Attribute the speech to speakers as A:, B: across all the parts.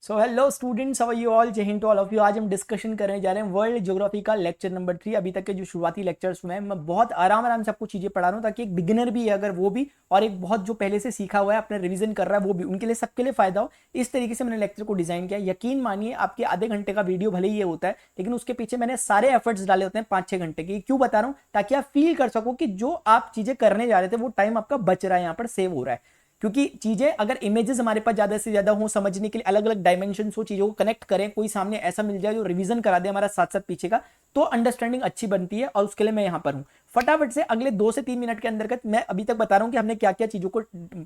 A: So hello students, how are you all? जय हिंद to all of you. आज हम डिस्कशन करने जा रहे हैं वर्ल्ड ज्योग्राफी का लेक्चर नंबर 3। अभी तक के जो शुरुआती लेक्चर्स हुए हैं मैं बहुत आराम से आपको चीजें पढ़ा रहा हूँ ताकि एक बिगिनर भी है अगर वो भी, और एक बहुत जो पहले से सीखा हुआ है अपने रिवीजन कर रहा है वो भी, उनके लिए सबके लिए फायदा हो। इस तरीके से मैंने लेक्चर को डिजाइन किया। यकीन मानिए आपके आधे घंटे का वीडियो भले ही ये होता है, लेकिन उसके पीछे मैंने सारे एफर्ट्स डाले होते हैं 5-6 घंटे के। क्यों बता रहा हूँ? ताकि आप फील कर सको कि जो आप चीजें करने जा रहे थे वो टाइम आपका बच रहा है, यहाँ पर सेव हो रहा है। क्योंकि चीजें अगर इमेजेस हमारे पास ज्यादा से ज्यादा हो, समझने के लिए अलग अलग डायमेंशन हो, चीजों को कनेक्ट करें, कोई सामने ऐसा मिल जाए जो रिवीजन करा दे हमारा साथ साथ पीछे का, तो अंडरस्टैंडिंग अच्छी बनती है। और उसके लिए मैं यहां पर हूं। फटाफट से अगले 2 से 3 मिनट के अंदर मैं अभी तक बता रहा हूं कि हमने क्या क्या चीजों को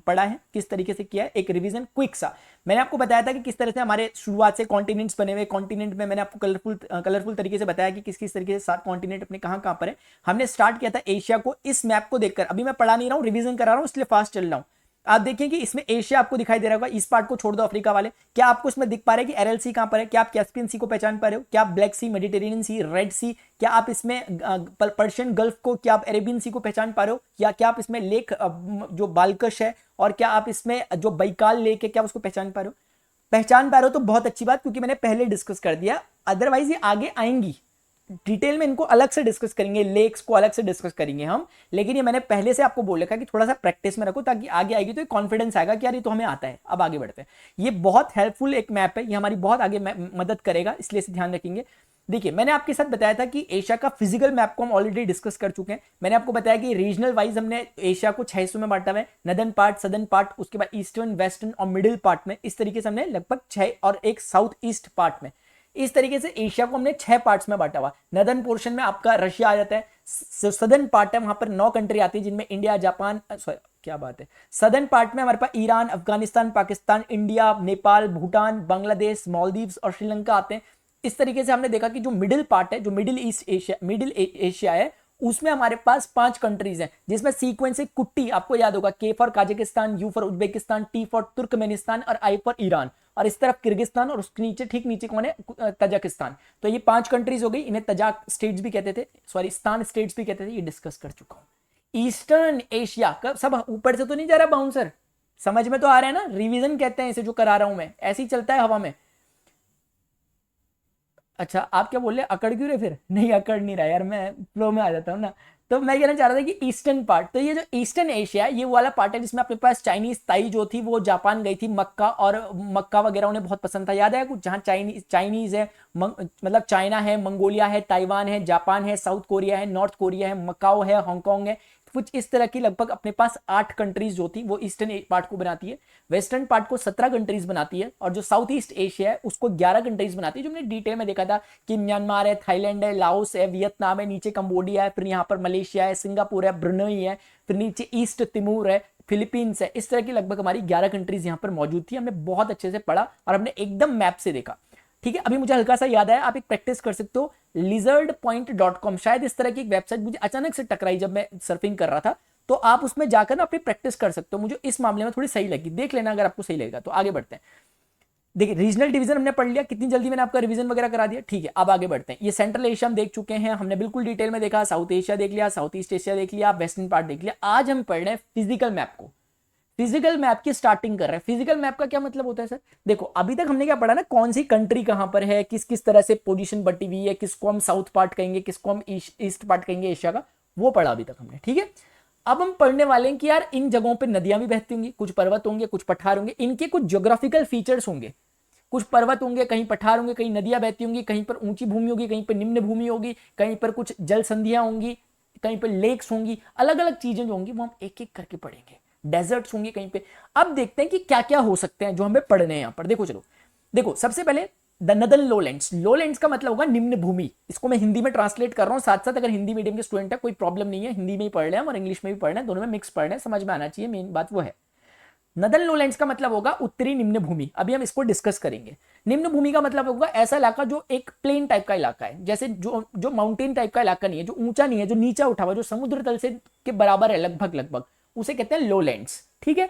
A: पढ़ा है, किस तरीके से किया है। एक रिवीजन क्विक सा मैंने आपको बताया था कि किस तरह से हमारे शुरुआत से कॉन्टिनेंट्स बने हुए। कॉन्टिनेंट में मैंने आपको कलरफुल तरीके से बताया कि किस किस तरीके से 7 कॉन्टिनेंट अपने कहां कहां पर है। हमने स्टार्ट किया था एशिया को। इस मैप को देखकर, अभी मैं पढ़ा नहीं रहा हूं, रिवीजन करा रहा हूं इसलिए फास्ट चल रहा हूं। आप देखिए कि इसमें एशिया आपको दिखाई दे रहा होगा। इस पार्ट को छोड़ दो, अफ्रीका वाले। क्या आपको इसमें दिख पा रहा है कि एरल सी कहां पर है? क्या आप कैस्पियन सी को पहचान पा रहे हो? क्या आप ब्लैक सी, मेडिटेरेनियन सी, रेड सी, क्या आप इसमें पर्शियन गल्फ को, क्या आप अरेबियन सी को पहचान पा रहे हो? या क्या आप इसमें लेक जो बालकश है, और क्या आप इसमें जो बैकाल लेक है, क्या उसको पहचान पा रहे हो? पहचान पा रहे हो तो बहुत अच्छी बात, क्योंकि मैंने पहले डिस्कस कर दिया। अदरवाइज ये आगे आएंगी डिटेल में, इनको अलग से डिस्कस करेंगे, लेक्स को अलग से डिस्कस करेंगे हम। लेकिन ये मैंने पहले से आपको बोल रखा है कि थोड़ा सा प्रैक्टिस में रखो, ताकि आगे आएगी तो कॉन्फिडेंस आएगा कि यार ये तो हमें आता है। अब आगे बढ़ते हैं। ये बहुत हेल्पफुल एक मैप है, ये हमारी बहुत आगे मदद करेगा, इसलिए इसे ध्यान रखेंगे। देखिए, मैंने आपके साथ बताया था कि एशिया का फिजिकल मैप को हम ऑलरेडी डिस्कस कर चुके हैं। मैंने आपको बताया कि रीजनल वाइज हमने एशिया को 6 हिस्सों में बांटा हुआ है। नदर्न पार्ट, सदर्न पार्ट, उसके बाद ईस्टर्न, वेस्टर्न और मिडिल पार्ट में। इस तरीके से हमने लगभग 6, और एक साउथ ईस्ट पार्ट में। इस तरीके से एशिया को हमने 6 पार्ट्स में बांटा हुआ। नदर्न पोर्शन में आपका रशिया आ जाता है। सदर्न पार्ट है, वहां पर 9 कंट्री आती है, जिनमें इंडिया, जापान, सॉरी क्या बात है, सदर्न पार्ट में हमारे पास ईरान, अफगानिस्तान, पाकिस्तान, इंडिया, नेपाल, भूटान, बांग्लादेश, मालदीव्स और श्रीलंका आते हैं। इस तरीके से हमने देखा कि जो मिडिल पार्ट है, जो मिडिल एशिया है, उसमें हमारे पास 5 कंट्रीज हैं, जिसमें सीक्वेंस से कुट्टी आपको याद होगा, के for Kazakhstan, you for Uzbekistan, T for Turkmenistan और आई फॉर ईरान। और इस तरफ किर्गिस्तान, और उसके नीचे, ठीक नीचे कौन है? तजाकिस्तान। तो ये 5 कंट्रीज हो गई। इन्हें तजाक स्टेट्स भी कहते थे, सॉरी स्तान स्टेट्स भी कहते थे। ये डिस्कस कर चुका हूं। ईस्टर्न एशिया का सब ऊपर से तो नहीं जा रहा बाउंसर, समझ में तो आ रहा है ना? रिवीजन कहते हैं इसे जो करा रहा हूं मैं, ऐसे ही चलता है हवा में। अच्छा, आप क्या बोल रहे, अकड़ क्यों रहे? फिर नहीं, अकड़ नहीं रहा यार, मैं फ्लो में आ जाता हूँ ना। तो मैं कहना चाह रहा था कि ईस्टर्न पार्ट, तो ये जो ईस्टर्न एशिया है, ये वाला पार्ट है जिसमें अपने पास चाइनीज ताई जो थी वो जापान गई थी, मक्का, और मक्का वगैरह उन्हें बहुत पसंद था। याद है कुछ? जहाँ चाइनीज है, मतलब चाइना है, मंगोलिया है, ताइवान है, जापान है, साउथ कोरिया है, नॉर्थ कोरिया है, मकाओ है, हांगकांग है। कुछ इस तरह की लगभग अपने पास 8 कंट्रीज जो थी वो ईस्टर्न पार्ट को बनाती है। वेस्टर्न पार्ट को 17 कंट्रीज बनाती है, और जो साउथ ईस्ट एशिया है उसको 11 कंट्रीज बनाती है। जो हमने डिटेल में देखा था कि म्यांमार है, थाईलैंड है, लाओस है, वियतनाम है, नीचे कंबोडिया है, फिर यहाँ पर मलेशिया है, सिंगापुर है, ब्रुनेई है, फिर नीचे ईस्ट तिमूर है, फिलीपींस है। इस तरह की लगभग हमारी 11 कंट्रीज यहाँ पर मौजूद थी। हमने बहुत अच्छे से पढ़ा और हमने एकदम मैप से देखा। ठीक है, अभी मुझे हल्का सा याद आया, आप एक प्रैक्टिस कर सकते हो। lizardpoint.com, शायद इस तरह की एक वेबसाइट मुझे अचानक से टकराई जब मैं सर्फिंग कर रहा था। तो आप उसमें जाकर ना अपनी प्रैक्टिस कर सकते हो। मुझे इस मामले में थोड़ी सही लगी, देख लेना अगर आपको सही लगेगा। तो आगे बढ़ते हैं। देखिए, रीजनल डिवीजन हमने पढ़ लिया, कितनी जल्दी मैंने आपका रिवीजन वगैरह करा दिया। ठीक है, अब आगे बढ़ते हैं। ये सेंट्रल एशिया हम देख चुके हैं, हमने बिल्कुल डिटेल में देखा। साउथ एशिया देख लिया, साउथ ईस्ट एशिया देख लिया, वेस्टर्न पार्ट देख लिया। आज हम पढ़ रहे हैं फिजिकल मैप को। फिजिकल मैप की स्टार्टिंग कर रहे हैं। फिजिकल मैप का क्या मतलब होता है सर? देखो, अभी तक हमने क्या पढ़ा ना, कौन सी कंट्री कहां पर है, किस किस तरह से पोजीशन बटी हुई है, किसको हम साउथ पार्ट कहेंगे, किसको हम ईस्ट पार्ट कहेंगे एशिया का, वो पढ़ा अभी तक हमने। ठीक है, अब हम पढ़ने वाले हैं कि यार इन जगहों पे नदियां भी बहती होंगी, कुछ पर्वत होंगे, कुछ पठार होंगे, इनके कुछ ज्योग्राफिकल फीचर्स होंगे। कुछ पर्वत होंगे, कहीं पठार होंगे, कहीं नदियां बहती होंगी, कहीं पर ऊंची भूमि होगी, कहीं पर निम्न भूमि होगी, कहीं पर कुछ जल संधियां होंगी, कहीं पर लेक्स होंगी। अलग अलग चीजें जो होंगी वो हम एक एक करके पढ़ेंगे। डेजर्ट्स होंगे कहीं पे। अब देखते हैं कि क्या क्या हो सकते हैं जो हमें पढ़ने हैं यहां पर। देखो, चलो देखो, सबसे पहले द नदर्न लोलैंड्स। लोलैंड्स का मतलब होगा निम्न भूमि। इसको मैं हिंदी में ट्रांसलेट कर रहा हूं, साथ साथ अगर हिंदी मीडियम के स्टूडेंट है कोई प्रॉब्लम नहीं है, हिंदी में ही पढ़ रहे हैं और इंग्लिश में भी पढ़ रहे हैं, दोनों में मिक्स पढ़ रहे हैं, समझ में आना चाहिए, मेन बात वो है। नदर्न लोलैंड्स का मतलब होगा उत्तरी निम्न भूमि। अभी हम इसको डिस्कस करेंगे। निम्न भूमि का मतलब होगा ऐसा इलाका जो एक प्लेन टाइप का इलाका है, जैसे जो जो माउंटेन टाइप का इलाका नहीं है, जो ऊंचा नहीं है, जो नीचा उठा हुआ, जो समुद्र तल से के बराबर है लगभग लगभग, उसे कहते हैं लोलैंड्स। ठीक है,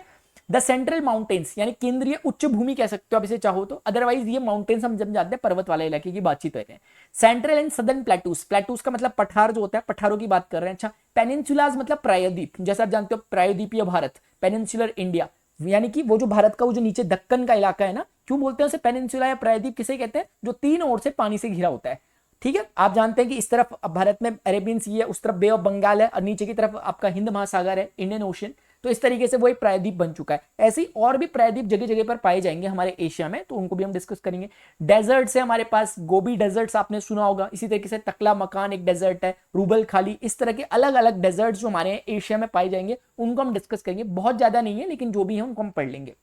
A: द सेंट्रल माउंटेन्स यानी केंद्रीय उच्च भूमि कह सकते हो आप इसे चाहो तो। अदरवाइज ये माउंटेन्स हम जब जानते हैं पर्वत वाले इलाके की बातचीत करते हैं। Central and southern plateaus. Plateaus का मतलब पठार जो होता है, पठारों की बात कर रहे हैं। अच्छा, पेनिनसुलाज मतलब प्रायद्वीप, जैसे आप जानते हो प्रायद्वीपीय भारत, पेनिनसुलर इंडिया। यानी कि वो जो भारत का वो जो नीचे दक्कन का इलाका है ना, क्यों बोलते हैं उसे पेनिनसुला या प्रायद्वीप किसे कहते हैं, जो तीन ओर से पानी से घिरा होता है। ठीक है, आप जानते हैं कि इस तरफ भारत में अरेबियन सी है, उस तरफ बे ऑफ बंगाल है, और नीचे की तरफ आपका हिंद महासागर है, इंडियन ओशन। तो इस तरीके से वो एक प्रायद्वीप बन चुका है। ऐसे ही और भी प्रायद्वीप जगह जगह पर पाए जाएंगे हमारे एशिया में, तो उनको भी हम डिस्कस करेंगे। डेजर्ट्स है हमारे पास, गोबी डेजर्ट्स आपने सुना होगा, इसी तरीके से टकला मकान एक डेजर्ट है, रूबल खाली, इस तरह के अलग अलग डेजर्ट्स जो हमारे एशिया में पाए जाएंगे उनको हम डिस्कस करेंगे। बहुत ज्यादा नहीं है, लेकिन जो भी है उनको हम पढ़ लेंगे।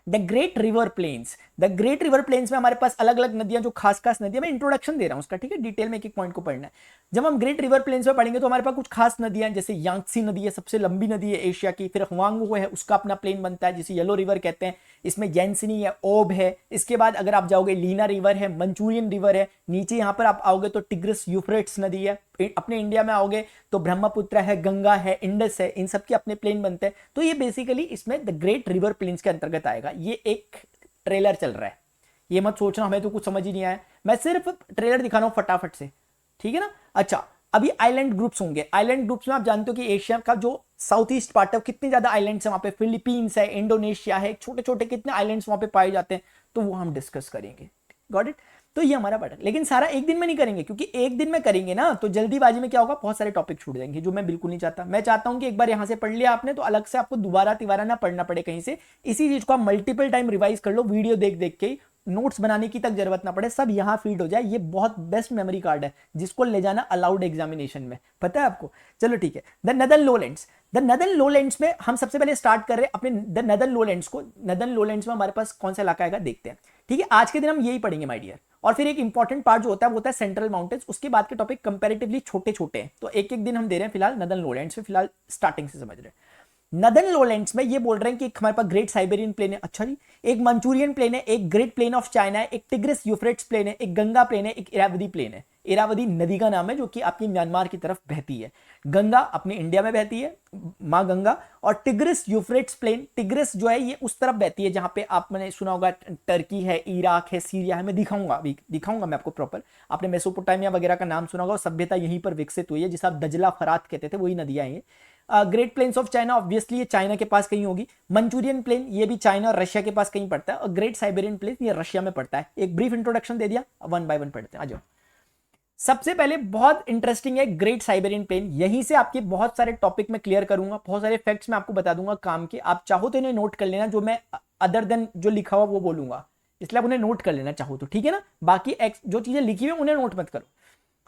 A: The great river plains, the great river plains में हमारे पास अलग अलग नदियां, जो खास खास नदियां, मैं इंट्रोडक्शन दे रहा हूं उसका, ठीक है, डिटेल में एक एक पॉइंट को पढ़ना है। जब हम ग्रेट रिवर प्लेन्स में पढ़ेंगे तो हमारे पास कुछ खास नदियां, जैसे यांगत्सी नदी है, सबसे लंबी नदी है एशिया की, फिर हुआंगो है, उसका अपना प्लेन बनता है जिसे येलो रिवर कहते हैं, इसमें जैनसिनी है, ओब है। इसके बाद अगर आप जाओगे लीना रिवर है, मंचूरियन रिवर है, नीचे यहां पर आप आओगे तो टिग्रिस यूफ्रेट्स नदी है, अपने इंडिया में आओगे तो ब्रह्मपुत्र है, गंगा है, इंडस है, इन सब के अपने प्लेन बनते हैं। तो ये बेसिकली इसमें द ग्रेट रिवर प्लेन्स के अंतर्गत आएगा। ये एक ट्रेलर चल रहा है, ये मत सोचना हमें तो कुछ समझ ही नहीं आया, मैं सिर्फ ट्रेलर दिखा रहा हूं फटाफट से, ठीक है ना। अच्छा, अभी आइलैंड ग्रुप्स होंगे। आइलैंड ग्रुप्स में आप जानते हो कि एशिया का जो साउथ ईस्ट पार्ट है, कितने ज्यादा आइलैंड्स है वहां पे, फिलीपींस है, इंडोनेशिया है, छोटे छोटे कितने आइलैंड्स वहां पे पाए जाते हैं, तो वो हम डिस्कस करेंगे। Got it. तो ये हमारा पार्ट है, लेकिन सारा एक दिन में नहीं करेंगे, क्योंकि एक दिन में करेंगे ना तो जल्दीबाजी में क्या होगा, बहुत सारे टॉपिक छूट जाएंगे, जो मैं बिल्कुल नहीं चाहता। मैं चाहता हूं कि एक बार यहां से पढ़ लिया आपने तो अलग से आपको दोबारा तिबारा ना पढ़ना पड़े कहीं से, इसी चीज को आप मल्टीपल टाइम रिवाइज कर लो, वीडियो देख देख के, नोट्स बनाने की तक जरूरत ना पड़े, सब यहां फीड हो जाए। ये बहुत बेस्ट मेमोरी कार्ड है जिसको ले जाना अलाउड एग्जामिनेशन में, पता है आपको। चलो ठीक है, द नदर्न लोलैंड्स। द नदर्न लोलैंड्स में हम सबसे पहले स्टार्ट कर रहे हैं अपने द नदर्न लोलैंड्स को। नदर्न लोलैंड्स में हमारे पास कौन सा इलाका आएगा देखते हैं, ठीक है। आज के दिन हम यही पढ़ेंगे माय डियर। और फिर एक इंपॉर्टेंट पार्ट जो होता है वो होता है सेंट्रल माउंटेन्स, उसके बाद के टॉपिक कंपैरेटिवली छोटे छोटे हैं, तो एक एक दिन हम दे रहे हैं। फिलहाल नदर्न लोलैंड्स में फिलहाल स्टार्टिंग से समझ रहे हैं। नदर्न लोलैंड्स में ये बोल रहे हैं कि हमारे पास ग्रेट साइबेरियन प्लेन है, अच्छा जी, एक मंचूरियन प्लेन है, एक ग्रेट प्लेन ऑफ चाइना है, एक टिग्रिस यूफ्रेट्स प्लेन है, एक गंगा प्लेन है, एक इरावदी प्लेन है। इरावदी नदी का नाम है जो कि आपकी म्यांमार की तरफ बहती है। गंगा अपनी इंडिया में बहती है, माँ गंगा। और टिग्रिस यूफ्रेट्स प्लेन, टिग्रिस जो है ये उस तरफ बहती है जहां पे आपने सुना होगा टर्की है, इराक है, सीरिया है। मैं दिखाऊंगा, अभी दिखाऊंगा मैं आपको प्रॉपर। आपने मेसोपोटामिया वगैरह का नाम सुना होगा, सभ्यता यहीं पर विकसित हुई है, जिसे आप दजला फरात कहते थे, वही नदियां हैं। Great plains of China, obviously ये चाइना के पास कहीं होगी। मंचूरियन प्लेन ये भी चाइना और रशिया के पास कहीं पड़ता है। और ग्रेट साइबेरियन प्लेन ये रशिया में पड़ता है। एक ब्रीफ इंट्रोडक्शन दे दिया, वन बाय वन पढ़ते हैं, आ जाओ। सबसे पहले बहुत इंटरेस्टिंग है ग्रेट साइबेरियन प्लेन, यहीं से आपके बहुत सारे टॉपिक में क्लियर करूंगा, बहुत सारे फैक्ट्स मैं आपको बता दूंगा काम के। आप चाहो तो इन्हें नोट कर लेना, जो मैं अदर देन जो लिखा हुआ वो बोलूंगा, इसलिए आप उन्हें नोट कर लेना चाहो तो, ठीक है ना। बाकी जो चीजें लिखी हुई उन्हें नोट मत करो।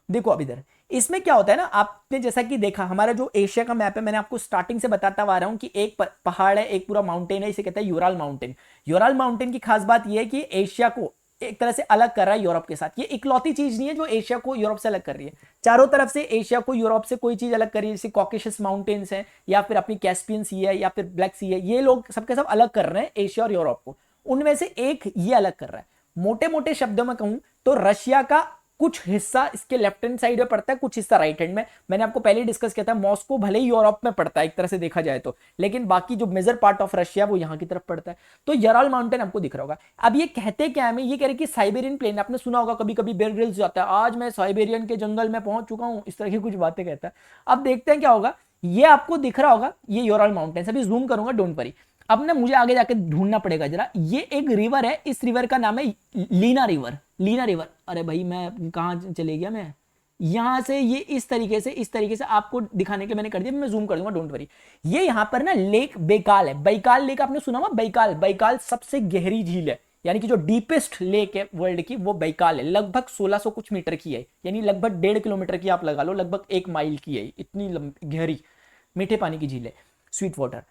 A: देखो अब इधर इसमें क्या होता है ना, आपने जैसा कि देखा हमारा जो एशिया का मैप है, मैंने आपको स्टार्टिंग से बताता आ रहा हूं कि एक पहाड़ है, एक पूरा माउंटेन है, इसे कहते हैं यूराल माउंटेन। यूराल माउंटेन की खास बात यह है कि एशिया को एक तरह से अलग कर रहा है यूरोप के साथ। ये इकलौती चीज नहीं है जो एशिया को यूरोप से अलग कर रही है, चारों तरफ से एशिया को यूरोप से कोई चीज अलग कर रही है। जैसे कॉकेशस माउंटेन्स है, या फिर अपनी कैस्पियन सी है, या फिर ब्लैक सी है, ये लोग सबके सब अलग कर रहे हैं एशिया और यूरोप को। उनमें से एक ये अलग कर रहा है। मोटे मोटे शब्दों में कहूं तो रशिया का कुछ हिस्सा इसके लेफ्ट हैंड साइड में पड़ता है, कुछ हिस्सा राइट हैंड में। मैंने आपको पहले डिस्कस किया था, मॉस्को भले ही यूरोप में पड़ता है एक तरह से देखा जाए तो, लेकिन बाकी जो मेजर पार्ट ऑफ रशिया वो यहां की तरफ पड़ता है। तो यूराल माउंटेन आपको दिख रहा होगा। अब ये कहते क्या है, ये कह रहे कि साइबेरियन प्लेन, आपने सुना होगा कभी कभी बेयर ग्रिल्स जाता है, आज मैं साइबेरियन के जंगल में पहुंच चुका हूं, इस तरह की कुछ बातें कहता है। अब देखते हैं क्या होगा। ये आपको दिख रहा होगा, ये यूराल माउंटेन, अभी जूम करूंगा, डोंट वरी। अब ना मुझे आगे जाके ढूंढना पड़ेगा जरा। ये एक रिवर है, इस रिवर का नाम है लीना रिवर। लीना रिवर, अरे भाई मैं कहां चले गया, मैं यहां से ये इस तरीके से आपको दिखाने के लिए मैंने कर दिया, मैं जूम कर दूंगा, डोंट वरी। ये यहां पर ना लेक बैकाल है, बैकाल लेक आपने सुना हुआ, बैकाल। बैकाल सबसे गहरी झील है, यानी कि जो डीपेस्ट लेक है वर्ल्ड की वो बैकाल है। लगभग 1600 कुछ मीटर की है, यानी लगभग 1.5 किलोमीटर की आप लगा लो, लगभग 1 माइल की है, इतनी गहरी मीठे पानी की झील है, स्वीट वाटर,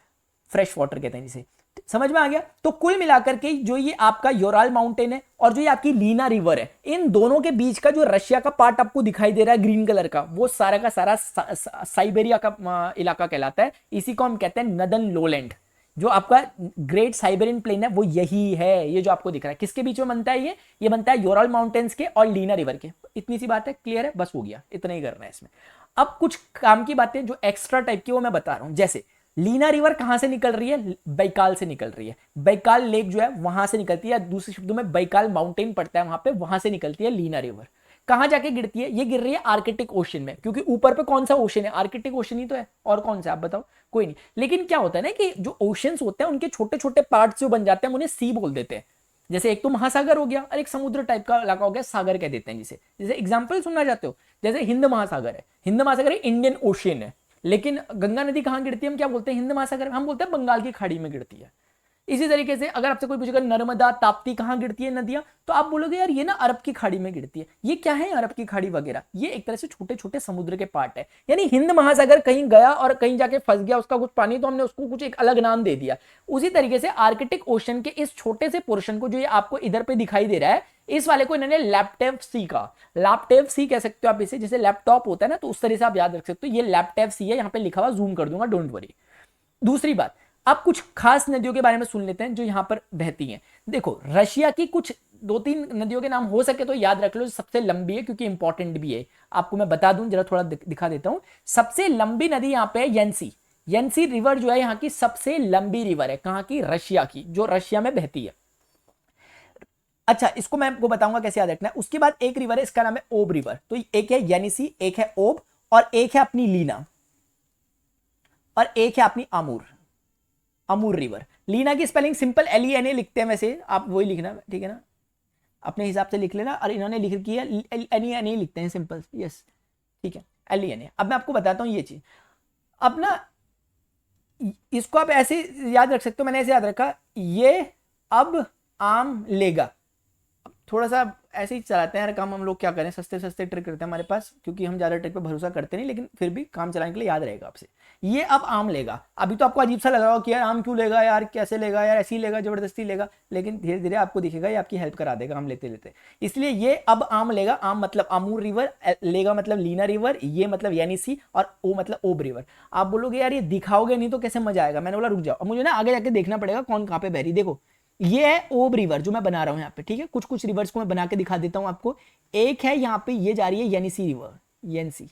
A: फ्रेश वाटर कहते हैं जिसे। समझ में आ गया। तो कुल मिलाकर के जो ये आपका यूराल माउंटेन है और जो ये आपकी लीना रिवर है, इन दोनों के बीच का जो रशिया का पार्ट आपको दिखाई दे रहा है ग्रीन कलर का, वो सारा का सारा साइबेरिया का इलाका कहलाता है। इसी को हम कहते हैं नदर्न लोलैंड। जो आपका ग्रेट साइबेरियन प्लेन है वो यही है, ये जो आपको दिख रहा है। किसके बीच में बनता है ये बनता है यूराल माउंटेन्स के और लीना रिवर के। इतनी सी बात है, क्लियर है, बस हो गया, इतना ही करना है इसमें। अब कुछ काम की बातें जो एक्स्ट्रा टाइप की वो मैं बता रहा हूं। जैसे लीना रिवर कहां से निकल रही है, बैकाल से निकल रही है। बैकाल लेक जो है वहां से निकलती है, दूसरे शब्दों में बैकाल माउंटेन पड़ता है वहां पे, वहां से निकलती है लीना रिवर। कहां जाके गिरती है? ये गिर रही है आर्कटिक ओशन में, क्योंकि ऊपर पे कौन सा ओशन है? आर्कटिक ओशन ही तो है, और कौन सा आप बताओ? कोई नहीं। लेकिन क्या होता है ना कि जो ओशंस होते हैं उनके छोटे छोटे पार्ट जो बन जाते हैं हम उन्हें सी बोल देते हैं। जैसे एक तो महासागर हो गया और एक समुद्र टाइप का इलाका हो गया, सागर कह देते हैं जिसे। जैसे एग्जाम्पल सुनना चाहते हो, जैसे हिंद महासागर है, हिंद महासागर इंडियन ओशियन है, लेकिन गंगा नदी कहां गिरती है? हम क्या बोलते हैं? हिंद महासागर। हम बोलते हैं बंगाल की खाड़ी में गिरती है। इसी तरीके से अगर आपसे कोई पूछेगा नर्मदा ताप्ती कहां गिरती है नदियां, तो आप बोलोगे यार ये ना अरब की खाड़ी में गिरती है। ये क्या है अरब की खाड़ी वगैरह? ये एक तरह से छोटे छोटे समुद्र के पार्ट है। यानी हिंद महासागर कहीं गया और कहीं जाके फंस गया उसका कुछ पानी, तो हमने उसको कुछ एक अलग नाम दे दिया। उसी तरीके से आर्कटिक ओशन के इस छोटे से पोर्शन को, जो ये आपको इधर पे दिखाई दे रहा है, इस वाले को इन्होंने लैप्टेव सी का, लैप्टेव सी कह सकते हो आप इसे, जैसे लैपटॉप होता है ना, तो उस तरह से आप याद रख सकते हो। ये लैप्टेव सी है, यहाँ पे लिखा हुआ, जूम कर दूंगा, डोंट वरी। दूसरी बात, आप कुछ खास नदियों के बारे में सुन लेते हैं जो यहां पर बहती हैं। देखो रशिया की कुछ 2-3 नदियों के नाम हो सके तो याद रख लो, सबसे लंबी है क्योंकि इंपॉर्टेंट भी है। आपको मैं बता दूं, जरा थोड़ा दिखा देता हूं। सबसे लंबी नदी यहां पे है येंसी। येंसी रिवर जो है यहाँ की सबसे लंबी रिवर है। कहां की? रशिया की, जो रशिया में बहती है। अच्छा, इसको मैं आपको बताऊंगा कैसे याद रखना है। उसके बाद एक रिवर है, इसका नाम है ओब रिवर। तो एक है येनिसी, एक है ओब, और एक है अपनी लीना, और एक है अपनी आमूर, अमूर रिवर। लीना की स्पेलिंग सिंपल LENA लिखते हैं, वैसे आप वही लिखना, ठीक है ना, अपने हिसाब से लिख लेना। और इन्होंने लिख किया LENA लिखते हैं सिंपल, यस ठीक है, LENA। अब मैं आपको बताता हूं ये चीज। अब ना इसको आप ऐसे याद रख सकते हो, मैंने ऐसे याद रखा, ये अब आम लेगा। थोड़ा सा ऐसे ही चलाते हैं यार काम हम लोग, क्या करें, सस्ते सस्ते ट्रिक करते हैं हमारे पास, क्योंकि हम ज्यादा ट्रिक पे भरोसा करते नहीं, लेकिन फिर भी काम चलाने के लिए याद रहेगा आपसे। ये अब आम लेगा। अभी तो आपको अजीब सा लगा कि यार आम क्यों लेगा यार, कैसे लेगा यार, ऐसे ही लेगा, जबरदस्ती लेगा, लेकिन धीरे धीरे आपको दिखेगा ये आपकी हेल्प करा देगा आम लेते लेते। इसलिए ये अब आम लेगा। आम मतलब अमूर रिवर, लेगा मतलब लीना रिवर, ये मतलब येनिसी, और ओ मतलब ओब रिवर। आप बोलोगे यार ये दिखाओगे नहीं तो कैसे मजा आएगा? मैंने बोला रुक जाओ, अब मुझे ना आगे जाके देखना पड़ेगा कौन कहाँ पे बह रही। देखो ये है ओब रिवर जो मैं बना रहा हूं यहाँ पे, ठीक है। कुछ कुछ रिवर्स को मैं बना के दिखा देता हूं आपको। एक है यहाँ पे, ये जा रही है येनिसी रिवर, येंसी,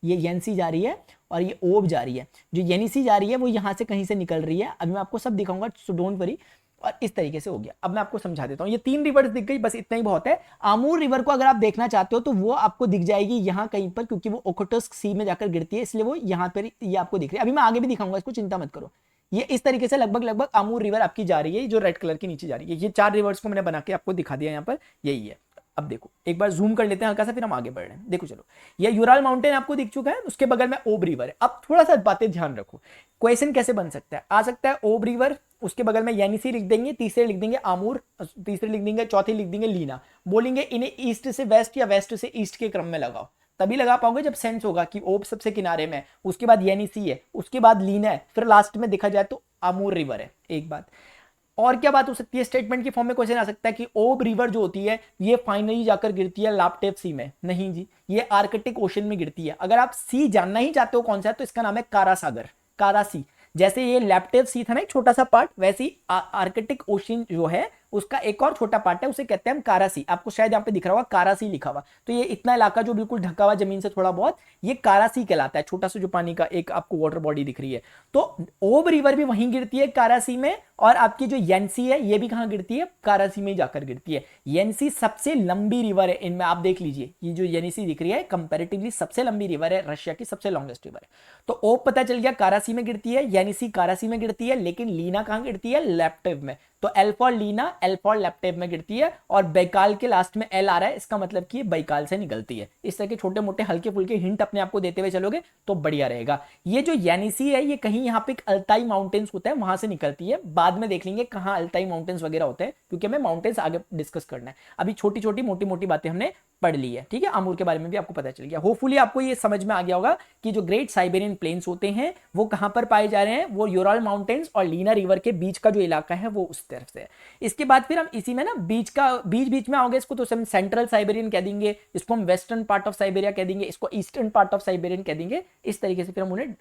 A: ये येंसी जा रही है, और ये ओब जा रही है। जो येनिसी जा रही है वो यहाँ से कहीं से निकल रही है, अभी मैं आपको सब दिखाऊंगा, सो डोंट वरी। और इस तरीके से हो गया। अब मैं आपको समझा देता हूँ। ये 3 रिवर्स दिख गई, बस इतना ही बहुत है। आमूर रिवर को अगर आप देखना चाहते हो तो वो आपको दिख जाएगी यहाँ कहीं पर, क्योंकि वो ओखोटस्क सी में जाकर गिरती है, इसलिए वो यहाँ पर ये आपको दिख रही है। अभी मैं आगे भी दिखाऊंगा, इसको चिंता मत करो। ये इस तरीके से लगभग लगभग आमूर रिवर आपकी जा रही है, जो रेड कलर की नीचे जा रही है। ये 4 रिवर्स को मैंने बना के आपको दिखा दिया यहाँ पर, यही है। अब देखो एक बार जूम कर लेते हैं हल्का सा, फिर हम आगे बढ़ रहे हैं। देखो चलो, ये यूराल माउंटेन आपको दिख चुका है, उसके बगल में ओब रिवर है। अब थोड़ा सा बातें ध्यान रखो, क्वेश्चन कैसे बन सकता है, आ सकता है ओब रिवर, उसके बगल में येनिसी लिख देंगे, तीसरे लिख देंगे आमूर, तीसरे लिख देंगे, चौथे लिख देंगे लीना। बोलेंगे इन्हें ईस्ट से वेस्ट या वेस्ट से ईस्ट के क्रम में लगाओ, तभी लगा पाओगे जब सेंस होगा कि ओब सबसे किनारे में, उसके बाद येनिसी है, उसके बाद लीना है, फिर लास्ट में देखा जाए तो आमूर रिवर है। एक बात और क्या बात हो सकती है, स्टेटमेंट की फॉर्म में क्वेश्चन आ सकता है कि ओब रिवर जो होती है ये फाइनली जाकर गिरती है लैप्टेव सी में। नहीं जी, ये आर्कटिक ओशन में गिरती है। अगर आप सी जानना ही चाहते हो कौन सा है, तो इसका नाम है कारा सागर, कारा सी। जैसे ये लैप्टेव सी था ना एक छोटा सा पार्ट, वैसे ही आर्कटिक ओशन जो है उसका एक और छोटा पार्ट है, उसे कहते हैं हम कारा सी। आपको शायद यहाँ पे दिख रहा होगा कारा सी लिखा हुआ। तो ये इतना इलाका जो बिल्कुल ढका हुआ जमीन से थोड़ा बहुत, ये कारा सी कहलाता है। छोटा सा जो पानी का एक आपको वाटर बॉडी दिख रही है, तो ओब रिवर भी वहीं गिरती है कारा सी में। और आपकी जो येंसी है ये भी कहां गिरती है, कारा सी में जाकर गिरती है। येंसी सबसे लंबी रिवर है इनमें, आप देख लीजिए ये जो येनिसी दिख रही है कंपैरेटिवली सबसे लंबी रिवर है, रशिया की सबसे लॉन्गेस्ट रिवर है। तो ओब पता चल गया कारा सी में गिरती है, येनिसी कारा सी में गिरती है, लेकिन लीना कहां गिरती है, लैप्टेव में। तो L for Lena, L for Laptev में गिरती है, और बैकाल के लास्ट में एल आ रहा है, इसका मतलब कि बैकाल से निकलती है। इस तरह के छोटे मोटे हल्के फुल्के हिंट अपने आप को देते हुए चलोगे तो बढ़िया रहेगा। ये जो येनिसी है ये कहीं यहाँ पे अल्ताई माउंटेन्स होता है वहां से निकलती है, बाद में देख लेंगे कहाँ अल्ताई माउंटेन्स वगैरह होते हैं, क्योंकि हमें माउंटेन्स आगे डिस्कस करना है। अभी छोटी छोटी मोटी मोटी बातें हमने पढ़ ली है, ठीक है। आमूर के बारे में भी आपको पता चल गया। होपफुली आपको ये समझ में आ गया होगा कि जो ग्रेट साइबेरियन प्लेन्स होते हैं वो कहां पर पाए जा रहे हैं, वो यूरल माउंटेन्स और लीना रिवर के बीच का जो इलाका है वो उस तरफ से है। इसके बाद फिर हम इसी में ना बीच का बीच बीच में आओगे, इसको तो हम सेंट्रल साइबेरियन कह देंगे, इसको हम वेस्टर्न पार्ट ऑफ साइबेरिया कह देंगे, इसको ईस्टर्न पार्ट ऑफ साइबेरियन कह देंगे। इस तरीके से फिर हम उन्हें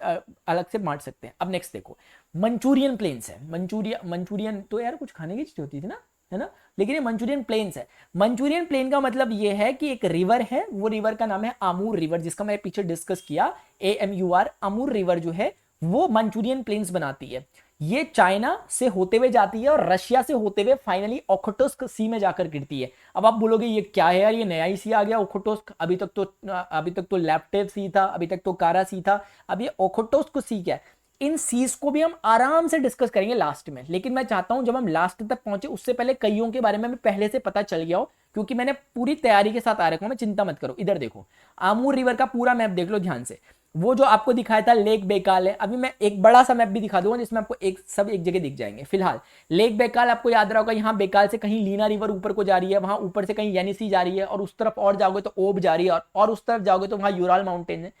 A: अलग से बांट सकते हैं। अब नेक्स्ट देखो, मंचूरियन प्लेन्स है। मंचूरियन तो यार कुछ खाने की चीज होती थी ना, है ना, लेकिन ये मंचूरियन प्लेन्स है। मंचूरियन प्लेन का मतलब ये है कि एक रिवर है, वो रिवर का नाम है आमूर रिवर, जिसका मैं पीछे डिस्कस किया, AMUR। आमूर रिवर जो है वो मंचूरियन प्लेन्स बनाती है। ये चाइना से होते हुए जाती है और रशिया से होते हुए फाइनली ओखोटस्क सी में जाकर गिरती है। अब आप बोलोगे ये क्या है यार, ये नया ही सी आ गया ओखोटस्क, अभी तक तो लैप्टेव सी था, अभी तक तो कारा सी था, अब ये ओखोटस्क सी क्या है। इन सीज को भी हम आराम से डिस्कस करेंगे लास्ट में, लेकिन मैं चाहता हूं जब हम लास्ट तक पहुंचे उससे पहले कईयों के बारे में हमें पहले से पता चल गया हो, क्योंकि मैंने पूरी तैयारी के साथ आ रखा हूं, मैं चिंता मत करो। इधर देखो, आमूर रिवर का पूरा मैप देख लो ध्यान से। वो जो आपको दिखाया था लेक बेकाल है, अभी मैं एक बड़ा सा मैप भी दिखा दूंगा जिसमें आपको सब एक जगह दिख जाएंगे। फिलहाल लेक बेकाल आपको याद रहा होगा, यहाँ बेकाल से कहीं लीना रिवर ऊपर को जा रही है, वहां ऊपर से कहीं येनिसी जा रही है, और उस तरफ और जाओगे तो ओब जा रही है, और उस तरफ जाओगे तो वहां यूराल माउंटेन है।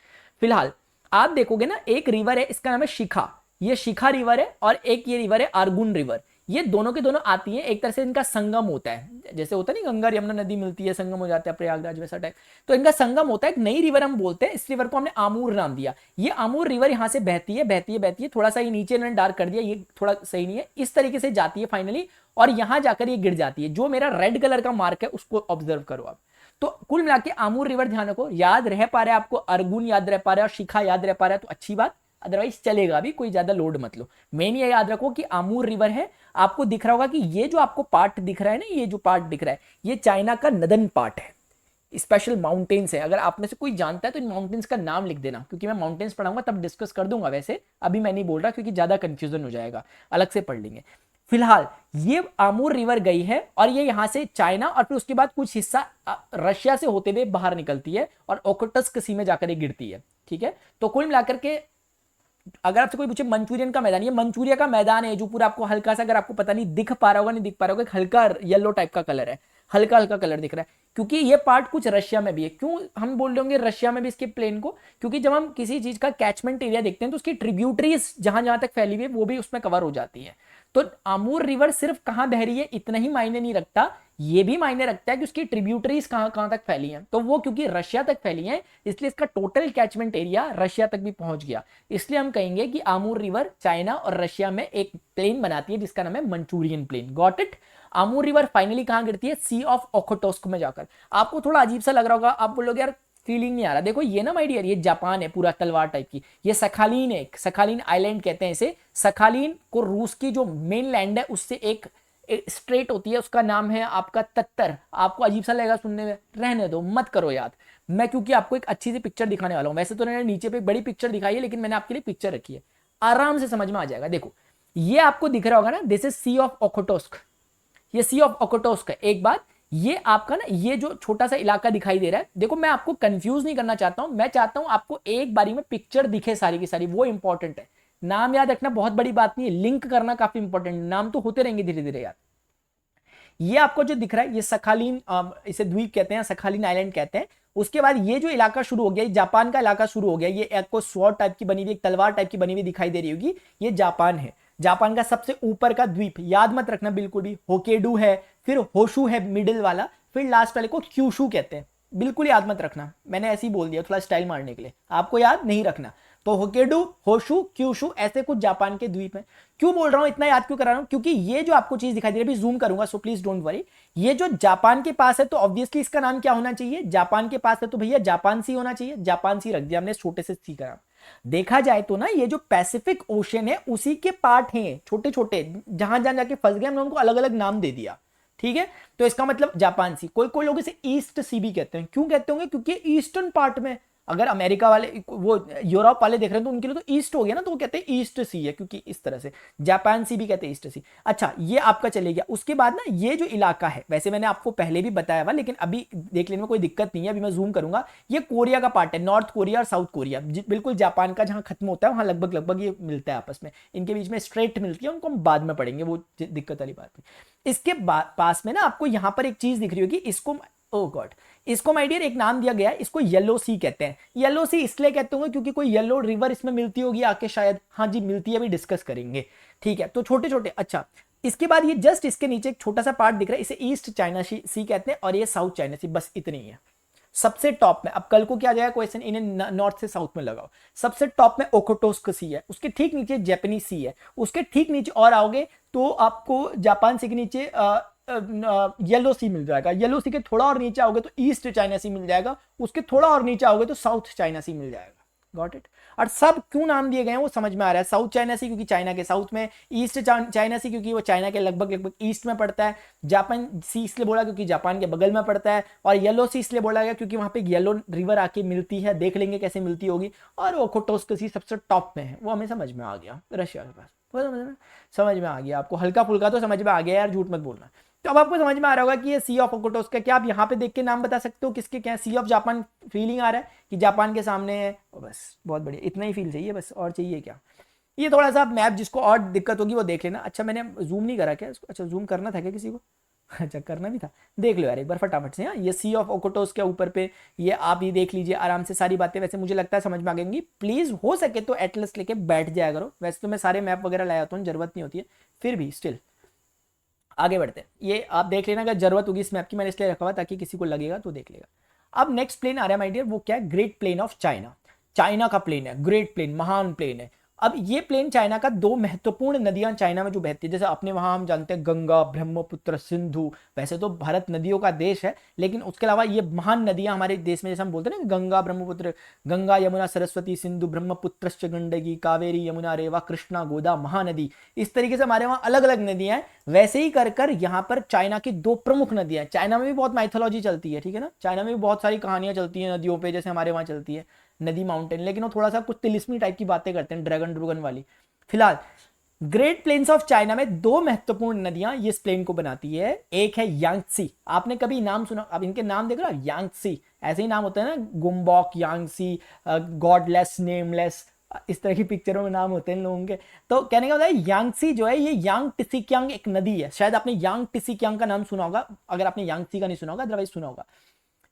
A: फिलहाल आप देखोगे ना, एक रिवर है इसका नाम है शिखा, ये शिखा रिवर है, और एक ये रिवर है आर्गुन रिवर। ये दोनों के दोनों आती हैं, एक तरह से इनका संगम होता है, जैसे होता है नहीं गंगा यमुना नदी मिलती है, संगम हो जाता है प्रयागराज, वैसा टाइप। तो इनका संगम होता है, एक नई रिवर हम बोलते हैं, इस रिवर को हमने आमूर नाम दिया। ये आमूर रिवर यहाँ से बहती है बहती है बहती है, थोड़ा सा ये नीचे इन्होंने डार्क कर दिया, ये थोड़ा सही नहीं है, इस तरीके से जाती है फाइनली, और यहां जाकर ये गिर जाती है। जो मेरा रेड कलर का मार्क है उसको ऑब्जर्व करो आप। तो कुल मिला के आमूर रिवर ध्यान रखो, याद रह पा रहा है आपको, अर्गुन याद रह पा रहा है और शिखा याद रह पा रहा है तो अच्छी बात, अदरवाइज चलेगा भी, कोई ज्यादा लोड मत लो। मेन ये याद रखो कि आमूर रिवर है। आपको दिख रहा होगा कि ये जो आपको पार्ट दिख रहा है ना, ये जो पार्ट दिख रहा है ये चाइना का नदन पार्ट है, स्पेशल माउंटेन्स है। अगर आप में से कोई जानता है तो इन माउंटेन्स का नाम लिख देना, क्योंकि मैं माउंटेन्स पढ़ाऊंगा तब डिस्कस कर दूंगा, वैसे अभी मैं नहीं बोल रहा क्योंकि ज्यादा कंफ्यूजन हो जाएगा, अलग से पढ़ लेंगे। फिलहाल ये आमूर रिवर गई है और ये यहां से चाइना और फिर उसके बाद कुछ हिस्सा रशिया से होते हुए बाहर निकलती है और ओखोटस्क सी में जाकर ये गिरती है। ठीक है, तो कुल मिलाकर के अगर आपसे कोई पूछे मंचूरियन का मैदान, ये मंचूरिया का मैदान है जो पूरा आपको हल्का सा, अगर आपको पता नहीं दिख पा रहा होगा, नहीं दिख पा रहा होगा, हल्का येलो टाइप का कलर है, हल्का हल्का कलर दिख रहा है, क्योंकि ये पार्ट कुछ रशिया में भी है। क्यों हम बोल रहे होंगे रशिया में भी इसके प्लेन को, क्योंकि जब हम किसी चीज का कैचमेंट एरिया देखते हैं तो उसकी ट्रिब्यूटरीज जहां जहां तक फैली हुई है वो भी उसमें कवर हो जाती है। तो आमूर रिवर सिर्फ कहां बह रही है इतना ही मायने नहीं रखता, ये भी मायने रखता है कि उसकी ट्रिब्यूटरीज कहां कहां तक फैली हैं। तो वो क्योंकि रशिया तक फैली हैं इसलिए इसका टोटल कैचमेंट एरिया रशिया तक भी पहुंच गया। इसलिए हम कहेंगे कि आमूर रिवर चाइना और रशिया में एक प्लेन बनाती है जिसका नाम है Manchurian plain. Got it. Amur river finally कहां गिरती है, सी ऑफ ओखोटस्क में जाकर। आपको थोड़ा अजीब सा लग रहा होगा, आप बोलोगे यार फीलिंग नहीं आ रहा। देखो ये ना माय डियर, ये जापान है पूरा तलवार टाइप की, ये सखालीन है, सखालीन आइलैंड कहते हैं इसे। सखालीन को रूस की जो मेन लैंड है उससे एक स्ट्रेट होती है, उसका नाम है आपका तत्तर। आपको अजीब सा लगेगा सुनने में, रहने दो मत करो याद, मैं क्योंकि आपको एक अच्छी सी पिक्चर दिखाने वाला हूं। वैसे तो मैंने नीचे पे बड़ी पिक्चर दिखाई है लेकिन मैंने आपके लिए पिक्चर रखी है, आराम से समझ में आ जाएगा। देखो ये आपको दिख रहा होगा ना, this is sea of Okhotsk, ये सी ऑफ ओखोटस्क है। एक बात ये आपका ना, ये जो छोटा सा इलाका दिखाई दे रहा है, देखो मैं आपको कंफ्यूज नहीं करना चाहता हूं, मैं चाहता हूं आपको एक बारी में पिक्चर दिखे सारी की सारी, वो इंपॉर्टेंट है। नाम याद रखना बहुत बड़ी बात नहीं है, लिंक करना काफी इंपॉर्टेंट, नाम तो होते रहेंगे धीरे धीरे यार। ये आपको जो दिख रहा है ये सखालीन, इसे द्वीप कहते हैं, सखालीन आइलैंड कहते हैं। उसके बाद ये जो इलाका शुरू हो गया, ये जापान का इलाका शुरू हो गया, ये आपको स्वॉर्ड टाइप की बनी हुई, एक तलवार टाइप की बनी हुई दिखाई दे रही होगी, ये जापान है। जापान का सबसे ऊपर का द्वीप, याद मत रखना बिल्कुल भी, होकेडू है, फिर होशु है मिडिल वाला, फिर लास्ट वाले को क्यूशु कहते हैं, बिल्कुल याद मत रखना, मैंने ऐसे ही बोल दिया थोड़ा स्टाइल मारने के लिए, आपको याद नहीं रखना। तो होकेडू, होशु, क्यूशु ऐसे कुछ जापान के द्वीप हैं। क्यों बोल रहा हूं, इतना याद क्यों करा रहा हूं, क्योंकि ये जो आपको चीज दिखाई दे रही है, अभी जूम करूंगा सो प्लीज डोंट वरी, ये जो जापान के पास है तो ऑब्वियसली इसका नाम क्या होना चाहिए, जापान के पास है तो भैया जापान सी होना चाहिए, जापान सी रख दिया हमने छोटे से सी का नाम। देखा जाए तो ना ये जो पैसिफिक ओशन है उसी के पार्ट हैं छोटे छोटे, जहां जहां जाके फंस गए हमने उनको अलग अलग नाम दे दिया। ठीक है, तो इसका मतलब जापान सी, कोई कोई लोग इसे ईस्ट सी भी कहते हैं। क्यों कहते होंगे, क्योंकि ईस्टर्न पार्ट में, अगर अमेरिका वाले वो यूरोप वाले देख रहे हैं तो उनके लिए तो ईस्ट हो गया ना, तो वो कहते हैं ईस्ट सी है, क्योंकि इस तरह से जापान सी भी कहते हैं ईस्ट सी। अच्छा ये आपका चले गया। उसके बाद ना ये जो इलाका है, वैसे मैंने आपको पहले भी बताया हुआ लेकिन अभी देख लेने में कोई दिक्कत नहीं है, अभी मैं जूम करूंगा, ये कोरिया का पार्ट है, नॉर्थ कोरिया और साउथ कोरिया, बिल्कुल जापान का जहां खत्म होता है वहां लगभग लगभग ये मिलता है आपस में, इनके बीच में स्ट्रेट मिलती है, उनको हम बाद में पढ़ेंगे, वो दिक्कत वाली बात नहीं। इसके पास में ना आपको यहां पर एक चीज दिख रही होगी, इसको ओ गॉड, इसको माय डियर एक नाम दिया गया है, इसको येलो सी कहते हैं। येलो सी इसलिए कहते होंगे क्योंकि कोई येलो रिवर इसमें मिलती होगी आके शायद, हाँ जी मिलती है, अभी डिस्कस करेंगे। ठीक है, तो छोटे छोटे। अच्छा इसके बाद ये जस्ट इसके नीचे एक छोटा सा पार्ट दिख रहा है, इसे ईस्ट चाइना सी कहते हैं, और ये साउथ चाइना सी, बस इतनी ही है सबसे टॉप में। अब कल को क्या जाएगा क्वेश्चन, इन्हें नॉर्थ से साउथ में लगाओ। सबसे टॉप में ओखोटस्क सी है, उसके ठीक नीचे जापानीज सी है, उसके ठीक नीचे और आओगे तो आपको जापान सी के नीचे येलो सी मिल जाएगा, येलो सी के थोड़ा और नीचे आओगे तो ईस्ट चाइना सी मिल जाएगा, उसके थोड़ा और नीचे आओगे तो साउथ चाइना सी मिल जाएगा। Got it. और सब क्यों नाम दिए गए हैं वो समझ में आ रहा है। साउथ चाइना सी क्योंकि चाइना के साउथ में, ईस्ट चाइना सी क्योंकि वो चाइना के लगभग लगभग ईस्ट में पड़ता है, जापान सी इसलिए बोला क्योंकि जापान के बगल में पड़ता है, और येलो सी इसलिए बोला गया क्योंकि वहां पे येलो रिवर आके मिलती है, देख लेंगे कैसे मिलती होगी। और ओखोटोस्क सी सबसे टॉप में है, वो हमें समझ में आ गया रशिया के पास, समझ में आ गया आपको, हल्का फुल्का तो समझ में आ गया यार, झूठ मत बोलना। तो अब आपको समझ में आ रहा होगा कि ये सी ऑफ ओकोटोस्क का, क्या आप यहाँ पे देख के नाम बता सकते हो किसके क्या? सी ऑफ जापान फीलिंग आ रहा है कि जापान के सामने है, बस बहुत बढ़िया, इतना ही फील चाहिए बस, और चाहिए क्या? ये थोड़ा सा मैप जिसको और दिक्कत होगी वो देख लेना। अच्छा मैंने जूम नहीं करा क्या इसको? अच्छा जूम करना था क्या किसी को? अच्छा करना भी था, देख लो यार एक बार फटाफट से। हाँ ये सी ऑफ ओकोटोस के ऊपर पे ये आप ही देख लीजिए आराम से सारी बातें, वैसे मुझे लगता है समझ में आ गई। प्लीज हो सके तो एटलस लेके बैठ जाया करो, वैसे तो मैं सारे मैप वगैरह लाया आता हूँ, जरूरत नहीं होती है, फिर भी स्टिल आगे बढ़ते हैं। ये आप देख लेना अगर जरूरत होगी इस मैप की, मैंने इसलिए रखा हुआ ताकि किसी को लगेगा तो देख लेगा। अब नेक्स्ट प्लेन आ रहा है माय डियर, वो क्या है? Great plain of China. China का प्लेन है, ग्रेट प्लेन, महान प्लेन है। अब ये प्लेन चाइना का, दो महत्वपूर्ण नदियां चाइना में जो बहती है, जैसे अपने वहां हम जानते हैं गंगा, ब्रह्मपुत्र, सिंधु। वैसे तो भारत नदियों का देश है, लेकिन उसके अलावा ये महान नदियां हमारे देश में, जैसे हम बोलते हैं ना गंगा ब्रह्मपुत्र, गंगा यमुना सरस्वती सिंधु ब्रह्मपुत्रश्च गंडकी कावेरी यमुना रेवा कृष्णा गोदा महानदी, इस तरीके से हमारे वहां अलग अलग नदियां हैं। वैसे ही कर कर यहाँ पर चाइना की दो प्रमुख नदियां हैं। चाइना में भी बहुत माइथोलॉजी चलती है, ठीक है ना, चाइना में भी बहुत सारी कहानियां चलती हैं नदियों पे, जैसे हमारे वहां चलती है नदी माउंटेन, लेकिन वो थोड़ा सा कुछ तिलिस्मी टाइप की बातें करते हैं, ड्रैगन ड्रूगन वाली। फिलहाल ग्रेट प्लेन्स ऑफ चाइना में दो महत्वपूर्ण नदियां ये इस प्लेन को बनाती है। एक है यांगसी, आपने कभी नाम सुना? अब इनके नाम देख रहे हो, यांगसी ऐसे ही नाम होते हैं ना, गुम्बॉक, यांगसी, गॉडलेस, नेमलेस, इस तरह की पिक्चरों में नाम होते हैं लोगों के। तो कहने का मतलब है यांगसी जो है ये यांग टिसिक्यांग एक नदी है, शायद आपने यांग टिसिक्यांग का नाम सुना होगा, अगर आपने यांगसी का नहीं सुना होगा अदरवाइज सुना होगा।